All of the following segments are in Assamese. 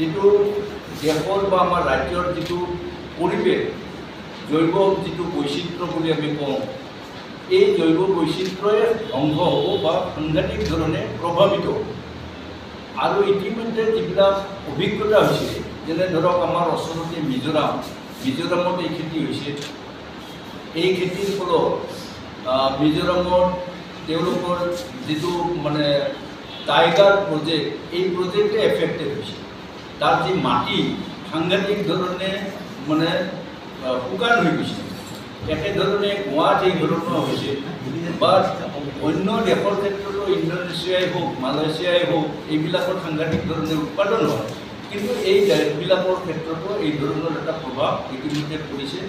যিটো দেশৰ বা আমাৰ ৰাজ্যৰ যিটো পৰিৱেশ জৈৱ যিটো বৈচিত্ৰ্য বুলি আমি কওঁ, এই জৈৱ বৈচিত্ৰ্যই ধ্বংস হ'ব বা সাংঘাতিক ধৰণে প্ৰভাৱিত হ'ব। আৰু ইতিমধ্যে যিবিলাক অভিজ্ঞতা হৈছে, যেনে ধৰক আমাৰ ওচৰতে মিজোৰামত এই খেতি হৈছে। এই খেতিৰ ফলত মিজোৰামত তেওঁলোকৰ যিটো মানে টাইগাৰ প্ৰজেক্ট, এই প্ৰজেক্টে এফেক্টেড হৈছে। তার যে মাটি সাংঘাতিক ধরনে মানে শুকান হয়ে গেছে, একেধরনে কুয়া যে ধরনের হয়েছে বা অন্য দেশের ক্ষেত্রে ইন্দোনেশিয়াই হোক মালয়েশিয়াই হোক এইবিলাকত সাংঘাতিক ধরনের উৎপাদন হয়, কিন্তু এই দেশবিলাকৰ ক্ষেত্ৰতো এই ধৰণৰ এটা প্ৰভাৱ ইতিমধ্যে পৰিছে।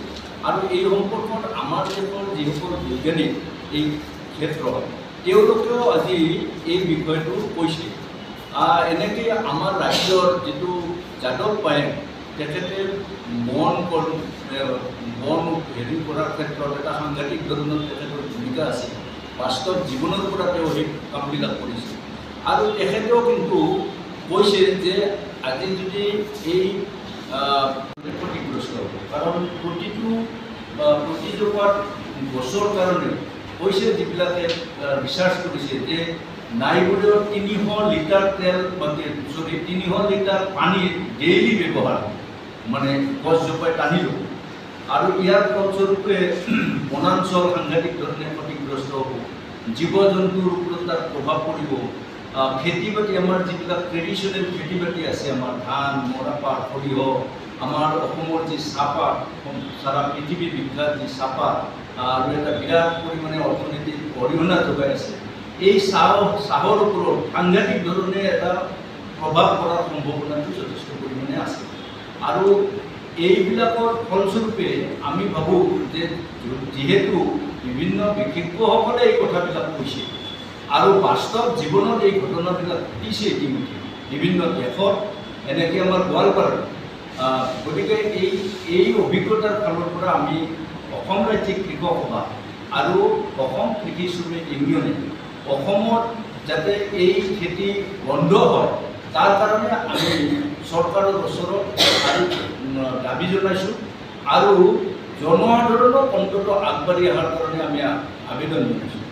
আৰু এই সম্পৰ্কত আমাৰ দেশৰ যিসকল বৈজ্ঞানিক এই ক্ষেত্ৰত তেওঁলোকেও আজি এই বিষয়টো কৈছে। এনেকৈ আমাৰ ৰাজ্যৰ যিটো যাদৱ পায়েং, তেখেতে বন হেৰি কৰাৰ ক্ষেত্ৰত এটা সাংঘাতিক ধৰণৰ তেখেতৰ ভূমিকা আছে। বাস্তৱ জীৱনৰ পৰা তেওঁ সেই কামবিলাক কৰিছে। আৰু তেখেতেও কিন্তু কৈছে যে আজি যদি এই ক্ষতিগ্ৰস্ত হ'ব, কাৰণ প্ৰতিজোপা গছৰ কাৰণে কৈছে যিবিলাকে ৰিচাৰ্চ কৰিছে যে নাইবুলেও 300 লিটাৰ তেল বা 300 লিটাৰ পানী ডেইলি ব্যৱহাৰ মানে গছজোপাই টানি ল'ব। আৰু ইয়াৰ ফলস্বৰূপে বনাঞ্চল সাংঘাতিক ধৰণে ক্ষতিগ্ৰস্ত হ'ব, জীৱ জন্তুৰ ওপৰত তাৰ প্ৰভাৱ পৰিব। খেতি বাতি আমাৰ যিবিলাক ট্ৰেডিশ্যনেল খেতি বাতি আছে, আমাৰ ধান, মৰাপাট, সৰিয়হ, আমাৰ অসমৰ যি চাহপাত, সাৰা পৃথিৱীৰ বিখ্যাত যি চাহপাত আৰু এটা বিৰাট পৰিমাণে অৰ্থনীতিত অৰিহণা যোগাই আছে, এই চাহৰ ওপৰত সাংঘাতিক ধৰণে এটা প্ৰভাৱ পৰাৰ সম্ভাৱনাটো যথেষ্ট পৰিমাণে আছে। আৰু এইবিলাকৰ ফলস্বৰূপে আমি ভাবোঁ যে যিহেতু বিভিন্ন বিশেষজ্ঞসকলে এই কথাবিলাক কৈছে আৰু বাস্তৱ জীৱনত এই ঘটনাবিলাক ঘটিছে ইতিমধ্যে বিভিন্ন দেশত, এনেকৈ আমাৰ গোৱালপাৰাত। গতিকে এই অভিজ্ঞতাৰ ফালৰ পৰা আমি অসম ৰাজ্যিক কৃষক সভা আৰু অসম কৃষি শ্ৰমিক ইউনিয়নে অসমত যাতে এই খেতি বন্ধ হয় তাৰ কাৰণে আমি চৰকাৰৰ ওচৰত আৰু দাবী জনাইছোঁ আৰু জনসাধাৰণক অন্ততঃ আগবাঢ়ি অহাৰ কাৰণে আমি আবেদন জনাইছোঁ।